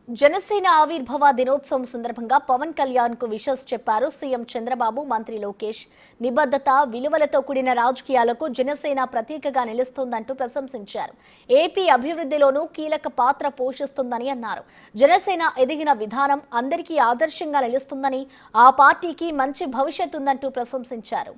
జనసేన ఆవిర్భావ దినోత్సవం సందర్భంగా పవన్ కళ్యాణ్ కు విషెస్ చెప్పారు సీఎం చంద్రబాబు, మంత్రి లోకేష్. నిబద్ధత, విలువలతో కూడిన రాజకీయాలకు జనసేన ప్రతీకగా నిలుస్తోందంటూ ప్రశంసించారు. ఏపీ అభివృద్ధిలోనూ కీలక పాత్ర పోషిస్తుందని అన్నారు. జనసేన ఎదిగిన విధానం అందరికీ ఆదర్శంగా నిలుస్తుందని, ఆ పార్టీకి మంచి భవిష్యత్తు ఉందంటూ ప్రశంసించారు.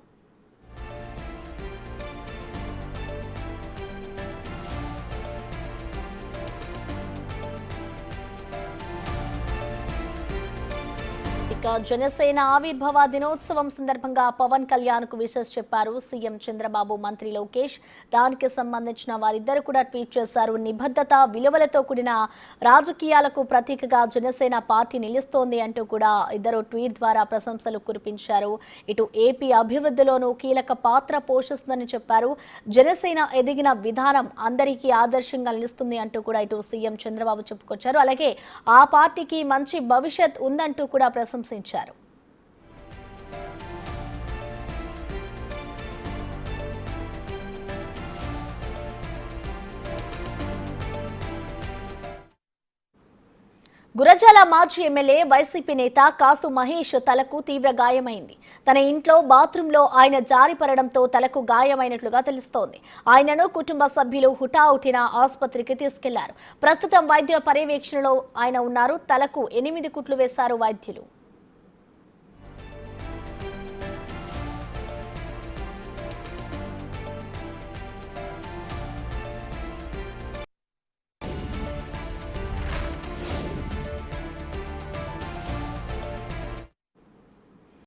జనసేన ఆవిర్భావ దినోత్సవం సందర్భంగా పవన్ కళ్యాణ్ కు విషెస్ చెప్పారు సీఎం చంద్రబాబు, మంత్రి లోకేష్. దానికి సంబంధించిన వారిద్దరు కూడా ట్వీట్ చేశారు. నిబద్ధత, విలువలతో కూడిన రాజకీయాలకు ప్రతీకగా జనసేన పార్టీ నిలుస్తోంది అంటూ కూడా ఇద్దరు ట్వీట్ ద్వారా ప్రశంసలు కురిపించారు. ఇటు ఏపీ అభివృద్ధిలోనూ కీలక పాత్ర పోషిస్తుందని చెప్పారు. జనసేన ఎదిగిన విధానం అందరికీ ఆదర్శంగా నిలుస్తుంది అంటూ కూడా ఇటు సీఎం చంద్రబాబు చెప్పుకొచ్చారు. అలాగే ఆ పార్టీకి మంచి భవిష్యత్ ఉందంటూ కూడా ప్రశంసించారు. గురజాల మాజీ ఎమ్మెల్యే వైసీపీ నేత కాసు మహేష్ తలకు తీవ్ర గాయమైంది. తన ఇంట్లో బాత్రూంలో ఆయన జారిపడడంతో తలకు గాయమైనట్లుగా తెలుస్తోంది. ఆయనను కుటుంబ సభ్యులు హుటాహుటిన ఆసుపత్రికి తీసుకెళ్లారు. ప్రస్తుతం వైద్యుల పర్యవేక్షణలో ఆయన ఉన్నారు. తలకు 8 కుట్లు వేశారు వైద్యులు.